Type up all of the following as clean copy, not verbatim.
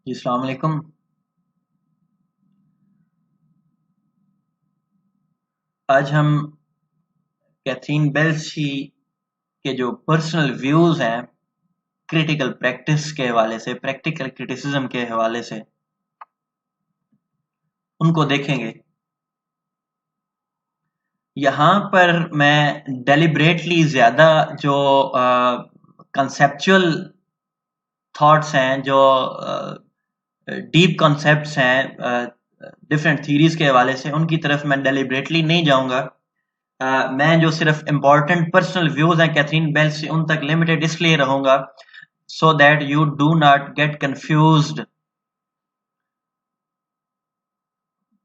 जी अस्सलाम वालेकुम। आज हम कैथरीन बेल्सी के जो पर्सनल व्यूज हैं क्रिटिकल प्रैक्टिस के हवाले से, प्रैक्टिकल क्रिटिसिज्म के हवाले से उनको देखेंगे। यहाँ पर मैं डेलिब्रेटली ज़्यादा जो कंसेप्चुअल थॉट्स हैं, जो डीप कॉन्सेप्ट्स हैं डिफरेंट थीरीज के हवाले से, उनकी तरफ मैं डेलिब्रेटली नहीं जाऊंगा। मैं जो सिर्फ इम्पोर्टेंट पर्सनल व्यूज हैं कैथरीन बेल से, उन तक लिमिटेड इसलिए रहूंगा so that you do not gate confused,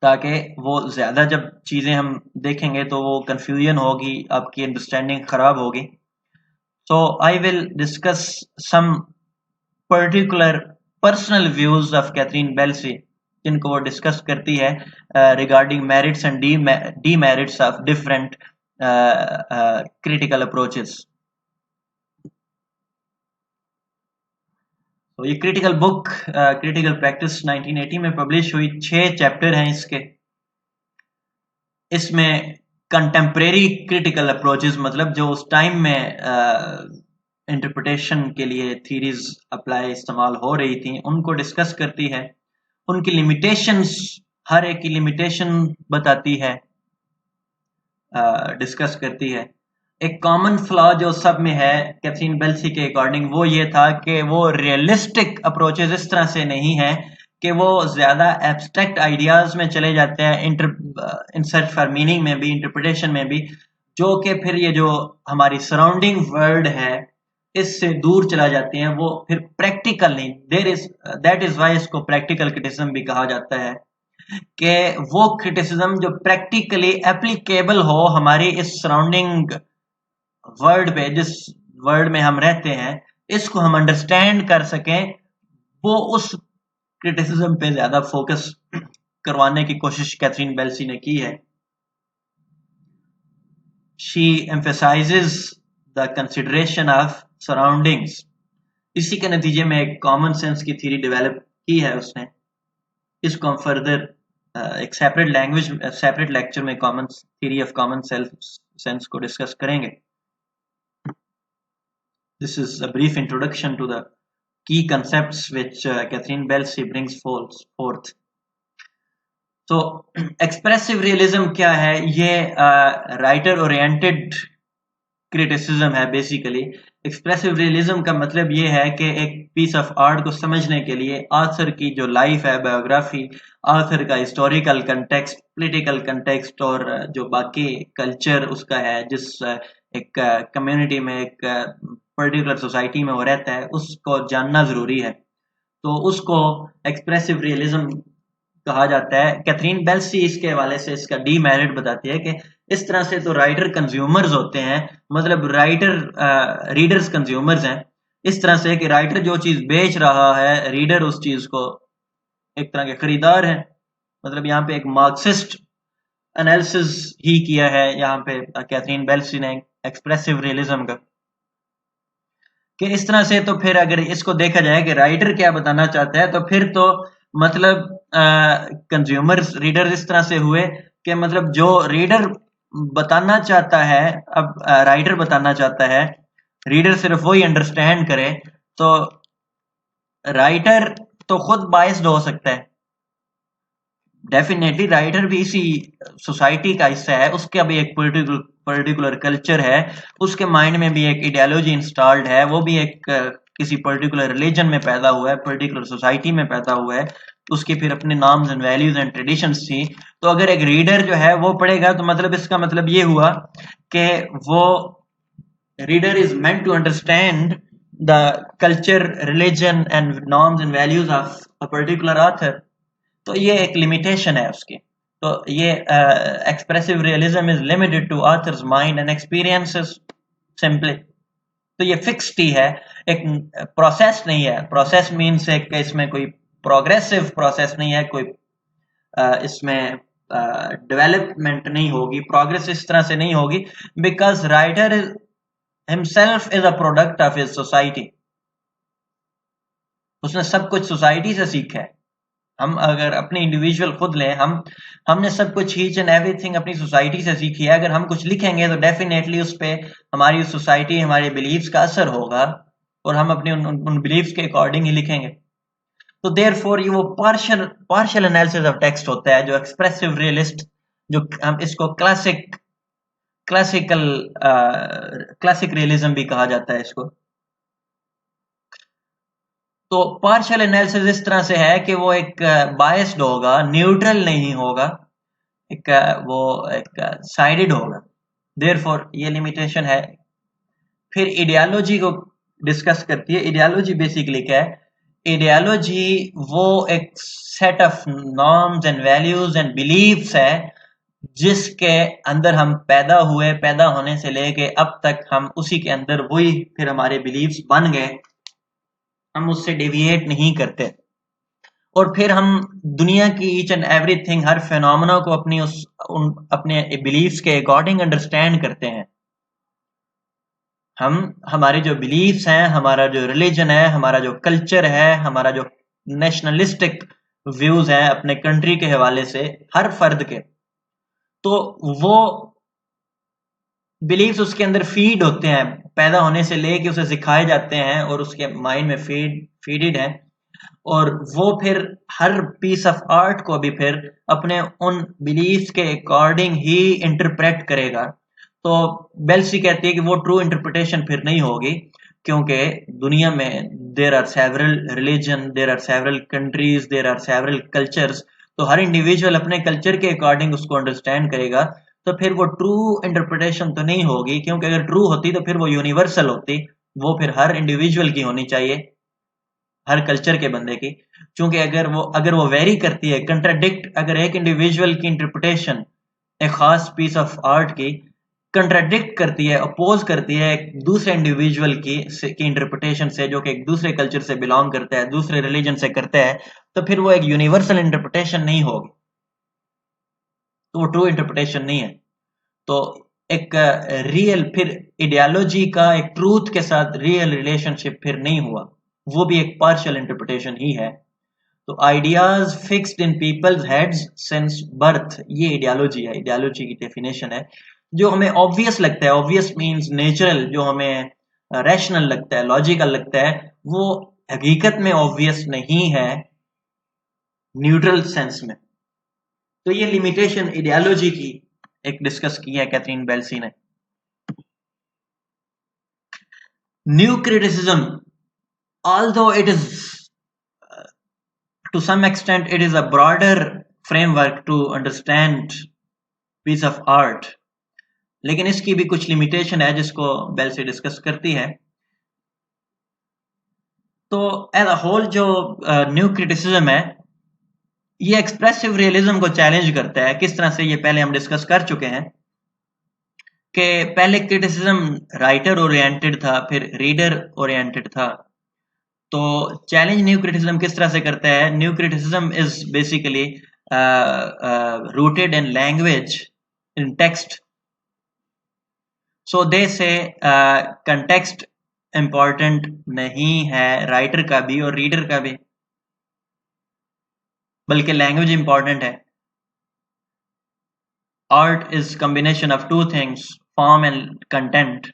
ताकि वो ज्यादा जब चीजें हम देखेंगे तो वो कंफ्यूजन होगी, आपकी अंडरस्टैंडिंग खराब होगी। So I will discuss some particular personal views of Catherine Belsey, जिनको वो डिस्कस करती है regarding merits and demerits of different critical approaches. तो ये क्रिटिकल बुक क्रिटिकल प्रैक्टिस 1980 में पब्लिश हुई। 6 चैप्टर हैं इसके। इसमें कंटेम्प्रेरी क्रिटिकल अप्रोचेस, मतलब जो उस टाइम में इंटरप्रिटेशन के लिए थीरीज अप्लाई इस्तेमाल हो रही थी, उनको डिस्कस करती है। उनकी लिमिटेशंस, हर एक की लिमिटेशन बताती है, डिस्कस करती है। एक कॉमन फ्लॉ जो सब में है कैथरीन बेल्सी के अकॉर्डिंग, वो ये था कि वो रियलिस्टिक अप्रोचेस इस तरह से नहीं है कि वो ज्यादा एब्स्ट्रैक्ट आइडियाज में चले जाते हैं, इन सर्च फॉर मीनिंग में भी, इंटरप्रिटेशन में भी, जो कि फिर ये जो हमारी सराउंडिंग वर्ल्ड है इससे दूर चला जाती हैं। वो फिर प्रैक्टिकल नहीं, there is that is why इसको प्रैक्टिकल क्रिटिसिज्म भी कहा जाता है, कि वो क्रिटिसिज्म जो प्रैक्टिकली एप्लीकेबल हो हमारी इस सराउंडिंग वर्ल्ड पे, जिस वर्ल्ड में हम रहते हैं, इसको हम अंडरस्टैंड कर सकें। वो उस क्रिटिसिज्म पे ज्यादा फोकस करवाने की कोशिश कैथरीन बेल्सी ने की है। She emphasises the consideration of surroundings. इसी के नतीजे में एक कॉमन सेंस की थ्योरी डेवलप की है उसने। इसको हम फर्दर एक सेपरेट लैंग्वेज, सेपरेट लेक्चर में common theory of common self sense को डिस्कस करेंगे। This is a brief introduction to the key concepts which Catherine Belsey brings forth. तो एक्सप्रेसिव रियलिज्म क्या है? ये राइटर ओरिएंटेड क्रिटिसिज्म है basically. Expressive realism का मतलब ये है कि एक पीस ऑफ आर्ट को समझने के लिए ऑथर की जो लाइफ है, बायोग्राफी, ऑथर का हिस्टोरिकल कंटेक्स्ट, पॉलिटिकल कंटेक्स्ट और जो बाकी कल्चर उसका है, जिस एक कम्युनिटी में, एक पर्टिकुलर सोसाइटी में वो रहता है, उसको जानना जरूरी है। तो उसको एक्सप्रेसिव रियलिज्म कहा जाता है। कैथरीन बेल्सी इसके हवाले से इसका डीमेरिट बताती है कि इस तरह से तो राइटर कंज्यूमर्स होते हैं, मतलब राइटर रीडर्स कंज्यूमर्स हैं। इस तरह से कि राइटर जो चीज बेच रहा है, रीडर उस चीज को एक तरह के खरीदार हैं। मतलब यहाँ पे एक मार्क्सिस्ट एनालिसिस ही किया है यहाँ पे कैथरीन बेल्सी ने एक्सप्रेसिव रियलिज्म का, कि इस तरह से तो फिर अगर इसको देखा जाए कि राइटर क्या बताना चाहता है, तो फिर तो मतलब कंज्यूमर्स, रीडर इस तरह से हुए कि मतलब जो रीडर बताना चाहता है, अब राइटर बताना चाहता है, रीडर सिर्फ वही अंडरस्टैंड करे, तो राइटर तो खुद बायस्ड हो सकता है। डेफिनेटली राइटर भी इसी सोसाइटी का हिस्सा है, उसका भी एक पर्टिकुलर कल्चर है, उसके माइंड में भी एक आइडियोलॉजी इंस्टॉल्ड है, वो भी एक किसी पर्टिकुलर रिलीजन में पैदा हुआ है, पर्टिकुलर सोसाइटी में पैदा हुआ है, उसके फिर अपने norms and values and traditions थी। तो अगर एक रीडर जो है वो पढ़ेगा, तो मतलब इसका मतलब ये हुआ कि वो reader is meant to understand the culture, religion and norms and values of a particular author. तो ये एक लिमिटेशन है उसकी। तो ये expressive realism is limited to author's mind and experiences simply. तो ये फिक्स्ड ही है, एक प्रोसेस नहीं है। प्रोसेस मीन्स एक इसमें कोई प्रोग्रेसिव प्रोसेस नहीं है, कोई इसमें डेवलपमेंट नहीं होगी, प्रोग्रेस इस तरह से नहीं होगी, because writer is himself is a product of his society. उसने सब कुछ सोसाइटी से सीखा है। हम अगर अपने इंडिविजुअल खुद लें, हमने सब कुछ ईच एंड एवरीथिंग अपनी सोसाइटी से सीखी है। अगर हम कुछ लिखेंगे तो डेफिनेटली उस पे हमारी सोसाइटी, हमारे बिलीव्स का असर होगा और हम अपने उन बिलीव्स के अकॉर्डिंग ही लिखेंगे। तो देयरफॉर ये वो पार्शियल एनालिसिस ऑफ टेक्स्ट होता है, जो एक्सप्रेसिव रियलिस्ट, जो हम इसको क्लासिक रियलिज्म भी कहा जाता है इसको। तो पार्शियल एनालिसिस इस तरह से है कि वो एक बायस्ड होगा, न्यूट्रल नहीं होगा, वो एक साइडेड होगा। देयरफॉर ये लिमिटेशन है। फिर आइडियोलॉजी को डिस्कस करती है। आइडियोलॉजी बेसिकली क्या है? आइडियोलॉजी वो एक set of norms and values and beliefs है जिसके अंदर हम पैदा हुए, पैदा होने से लेके अब तक हम उसी के अंदर, वही फिर हमारे बिलीव्स बन गए, हम उससे डेविएट नहीं करते। और फिर हम दुनिया की each and everything, her phenomena को अपने बिलीव्स के अकॉर्डिंग अंडरस्टैंड करते हैं। हमारे जो बिलीव्स हैं, हमारा जो रिलीजन है, हमारा जो कल्चर है, हमारा जो नेशनलिस्टिक व्यूज हैं अपने कंट्री के हवाले से हर फर्द के, तो वो बिलीव्स उसके अंदर फीड होते हैं, पैदा होने से लेके उसे सिखाए जाते हैं और उसके माइंड में फीडेड है। और वो फिर हर पीस ऑफ आर्ट को भी फिर अपने उन बिलीव्स के अकॉर्डिंग ही इंटरप्रेट करेगा। तो बेल्सी कहती है कि वो ट्रू इंटरप्रिटेशन फिर नहीं होगी, क्योंकि दुनिया में there are several religion, there are several countries, there are several cultures. तो हर इंडिविजुअल अपने कल्चर के अकॉर्डिंग उसको अंडरस्टैंड करेगा। तो फिर वो ट्रू इंटरप्रिटेशन तो नहीं होगी, क्योंकि अगर ट्रू होती तो फिर वो यूनिवर्सल होती, वो फिर हर इंडिविजुअल की होनी चाहिए, हर कल्चर के बंदे की। क्योंकि अगर वो वेरी करती है, कंट्राडिक्ट, अगर एक इंडिविजुअल की इंटरप्रिटेशन एक खास पीस ऑफ आर्ट की कंट्राडिक्ट करती है, अपोज करती है एक दूसरे इंडिविजुअल की इंटरप्रिटेशन से, जो कि एक दूसरे कल्चर से बिलोंग करता है, दूसरे रिलीजन से करता है, तो फिर वो एक यूनिवर्सल इंटरप्रिटेशन नहीं होगी, तो वो ट्रू इंटरप्रिटेशन नहीं है। तो एक रियल, फिर आइडियोलॉजी का एक ट्रूथ के साथ रियल रिलेशनशिप फिर नहीं हुआ, वो भी एक पार्शियल इंटरप्रिटेशन ही है। तो ideas fixed in people's heads since birth, ये आइडियोलॉजी है, आइडियोलॉजी की डेफिनेशन है। जो हमें ऑब्वियस लगता है, ऑब्वियस मींस नेचुरल, जो हमें रैशनल लगता है, लॉजिकल लगता है, वो हकीकत में ऑब्वियस नहीं है न्यूट्रल सेंस में। तो ये लिमिटेशन आइडियोलॉजी की एक डिस्कस की है कैथरीन बेल्सी ने। New criticism, although it is to some extent it is a broader framework to understand piece of art, लेकिन इसकी भी कुछ लिमिटेशन है जिसको बेल्सी डिस्कस करती है। तो एज अ होल जो न्यू क्रिटिसिज्म है, ये एक्सप्रेसिव रियलिज्म को चैलेंज करता है। किस तरह से? ये पहले हम डिस्कस कर चुके हैं कि पहले क्रिटिसिज्म राइटर ओरिएंटेड था, फिर रीडर ओरिएंटेड था। तो चैलेंज न्यू क्रिटिसिज्म किस तरह से करता है? New criticism is basically rooted in language, in text. So they say context important नहीं है राइटर का भी और रीडर का भी, बल्कि लैंग्वेज इंपॉर्टेंट है। Art is combination of two things, form and content.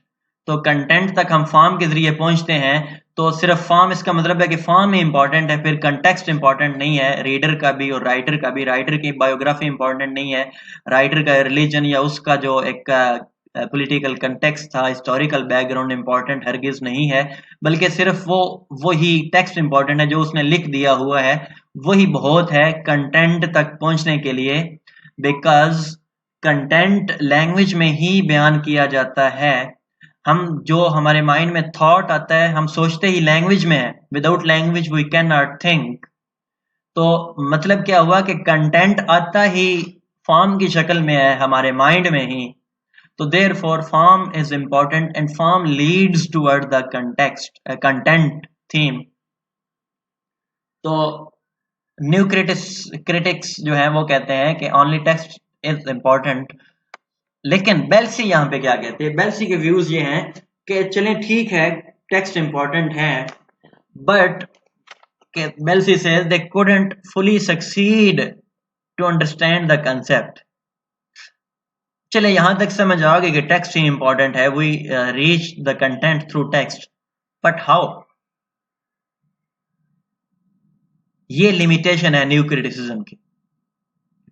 तो कंटेंट तक हम फॉर्म के जरिए पहुंचते हैं, तो सिर्फ फॉर्म, इसका मतलब है कि फॉर्म ही इंपॉर्टेंट है, फिर कंटेक्स्ट इंपॉर्टेंट नहीं है रीडर का भी और राइटर का भी। राइटर की बायोग्राफी इंपॉर्टेंट नहीं है, राइटर का रिलीजन या उसका जो एक पॉलिटिकल कंटेक्स्ट था, हिस्टोरिकल बैकग्राउंड इंपॉर्टेंट हरगिज नहीं है, बल्कि सिर्फ वही टेक्स्ट इंपॉर्टेंट है जो उसने लिख दिया हुआ है, वही बहुत है कंटेंट तक पहुंचने के लिए। बिकॉज कंटेंट लैंग्वेज में ही बयान किया जाता है। हम जो हमारे माइंड में थॉट आता है, हम सोचते ही लैंग्वेज में है, without language we can not think. तो मतलब क्या हुआ कि कंटेंट आता ही फॉर्म की शक्ल में है हमारे माइंड में ही। तो therefore form is important and form leads toward the content theme. तो न्यू क्रिटिक्स जो है वो कहते हैं कि ओनली टेक्स्ट इज इंपॉर्टेंट। लेकिन बेल्सी यहाँ पे क्या कहते हैं? बेल्सी के व्यूज ये हैं कि चलें ठीक है, टेक्स्ट इंपॉर्टेंट है, but Belsey says they couldn't fully succeed to understand the concept. चले यहां तक समझ आ गए कि टेक्स्ट ही इंपॉर्टेंट है, we reach the content through text, but how? ये लिमिटेशन है न्यू क्रिटिसिज्म की।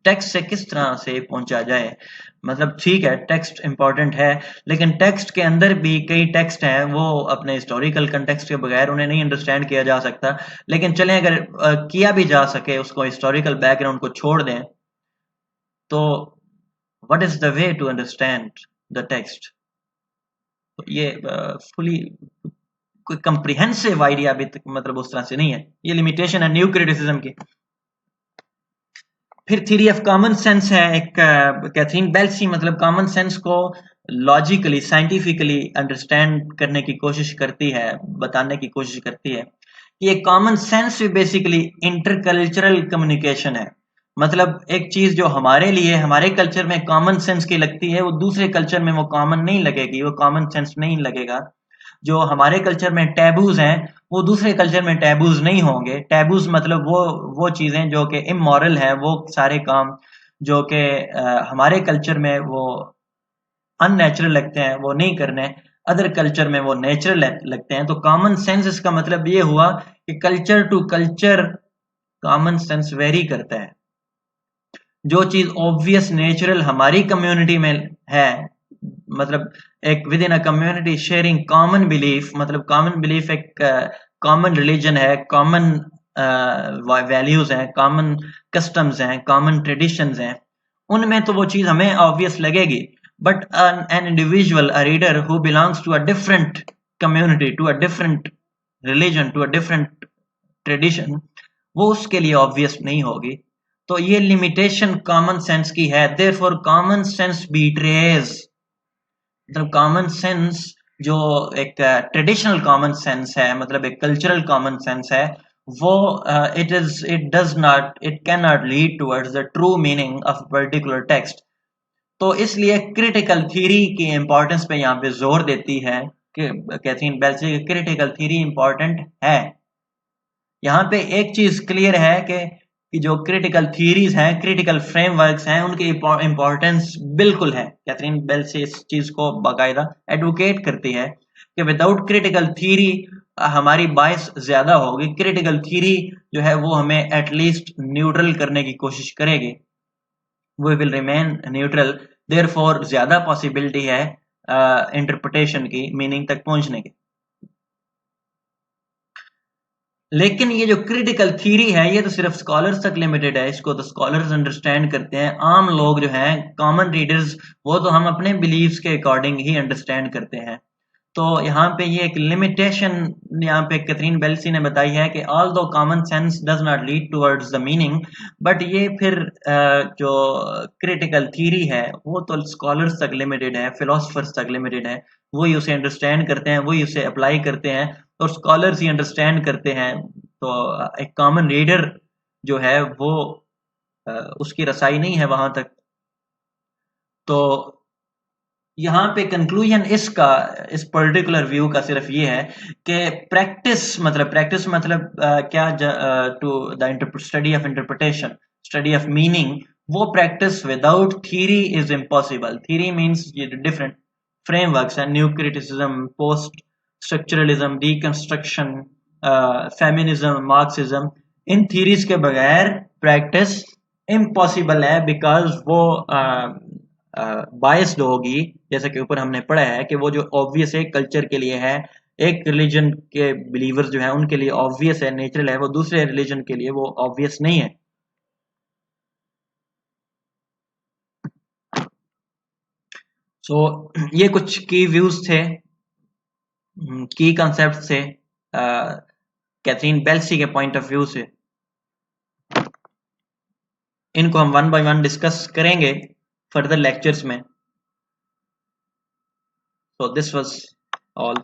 टेक्स्ट से किस तरह से पहुंचा जाए, मतलब ठीक है टेक्स्ट इंपॉर्टेंट है, लेकिन टेक्स्ट के अंदर भी कई टेक्स्ट हैं वो अपने हिस्टोरिकल कंटेक्स्ट के बगैर उन्हें नहीं अंडरस्टैंड किया जा सकता। लेकिन चलें अगर किया भी जा सके, उसको हिस्टोरिकल बैकग्राउंड को छोड़ दें, तो what is the way to understand the text? ये फुली कोई कंप्रिहेंसिव आइडिया अभी तक मतलब उस तरह से नहीं है, ये लिमिटेशन है न्यू क्रिटिसिज्म की। फिर थ्योरी ऑफ कॉमन सेंस है एक, कैथरीन बेल्सी मतलब कॉमन सेंस को लॉजिकली साइंटिफिकली अंडरस्टैंड करने की कोशिश करती है, बताने की कोशिश करती है। ये कॉमन सेंस भी बेसिकली इंटरकल्चरल कम्युनिकेशन है, मतलब एक चीज जो हमारे लिए हमारे कल्चर में कॉमन सेंस की लगती है वो दूसरे कल्चर में वो कॉमन नहीं लगेगी, वो कॉमन सेंस नहीं लगेगा। जो हमारे कल्चर में टैबूज हैं वो दूसरे कल्चर में टैबूज नहीं होंगे। टैबूज मतलब वो चीजें जो कि इमोरल है, वो सारे काम जो कि हमारे कल्चर में वो अननेचुरल लगते हैं वो नहीं करने, अदर कल्चर में वो नेचुरल लगते हैं। तो कॉमन सेंस इसका मतलब ये हुआ कि culture to culture common sense vary करता है। जो चीज ऑब्वियस नेचुरल हमारी कम्युनिटी में है, मतलब एक within a community sharing common belief, मतलब कॉमन बिलीफ एक कॉमन रिलीजन है, कॉमन वैल्यूज हैं, कॉमन कस्टम्स हैं, कॉमन ट्रेडिशंस हैं, उनमें तो वो चीज हमें ऑब्वियस लगेगी। But an individual a reader who belongs to a different community, to a different religion, to a different tradition, वो उसके लिए ऑब्वियस नहीं होगी। तो ये लिमिटेशन कॉमन सेंस की है। देयरफॉर कॉमन सेंस बीट्रेज, मतलब कॉमन सेंस जो एक ट्रेडिशनल कॉमन सेंस है, मतलब एक कल्चरल कॉमन सेंस है, वो it can not lead towards the true meaning of particular text. तो इसलिए क्रिटिकल थ्योरी की इंपॉर्टेंस पे यहाँ पे जोर देती है कि कैथरीन बेल्सी क्रिटिकल थ्योरी इंपॉर्टेंट है। यहाँ पे एक चीज क्लियर है कि जो क्रिटिकल थ्योरीज हैं, क्रिटिकल फ्रेमवर्क्स हैं, उनकी इंपॉर्टेंस बिल्कुल है। कैथरीन बेल्सी इस चीज को बाकायदा एडवोकेट करती है कि विदाउट क्रिटिकल थ्योरी हमारी बायस ज्यादा होगी। क्रिटिकल थ्योरी जो है वो हमें एटलीस्ट न्यूट्रल करने की कोशिश करेगी, we will remain neutral, therefore ज्यादा पॉसिबिलिटी है इंटरप्रिटेशन की, मीनिंग तक पहुंचने की। लेकिन ये जो क्रिटिकल थ्योरी है ये तो सिर्फ स्कॉलर्स तक लिमिटेड है, इसको तो स्कॉलर्स अंडरस्टैंड करते हैं। आम लोग जो हैं कॉमन रीडर्स, वो तो हम अपने बिलीव्स के अकॉर्डिंग ही अंडरस्टैंड करते हैं। तो यहाँ पे ये एक लिमिटेशन यहाँ पे कैथरीन बेल्सी ने बताई है कि ऑल दो common sense does not lead towards the meaning, but ये फिर जो क्रिटिकल थ्योरी है वो तो स्कॉलर्स तक लिमिटेड है, फिलोसफर्स तक लिमिटेड है, वही उसे अंडरस्टैंड करते हैं, वही उसे अप्लाई करते हैं, और स्कॉलर्स ही अंडरस्टैंड करते हैं। तो एक कॉमन रीडर जो है वो उसकी रसाई नहीं है वहां तक। तो यहाँ पे कंक्लूजन इसका, इस पर्टिकुलर व्यू का सिर्फ ये है कि प्रैक्टिस मतलब क्या, to the study of interpretation, study of meaning, वो practice without theory is impossible. Theory means ये डिफरेंट फ्रेमवर्क्स हैं, new criticism, post structuralism, deconstruction, feminism, Marxism, इन थ्योरीज के बगैर प्रैक्टिस इम्पॉसिबल है, बिकॉज वो बायस्ड होगी। जैसा कि ऊपर हमने पढ़ा है कि वो जो ऑब्वियस एक कल्चर के लिए है, एक रिलीजन के बिलीवर्स जो है उनके लिए ऑब्वियस है, नेचुरल है, वो दूसरे रिलीजन के लिए वो ऑब्वियस नहीं है। सो ये कुछ की व्यूज थे, की कॉन्सेप्ट थे कैथरीन बेल्सी के पॉइंट ऑफ व्यू से। इनको हम वन बाय वन डिस्कस करेंगे फर्दर लेक्चर्स में। So this was all.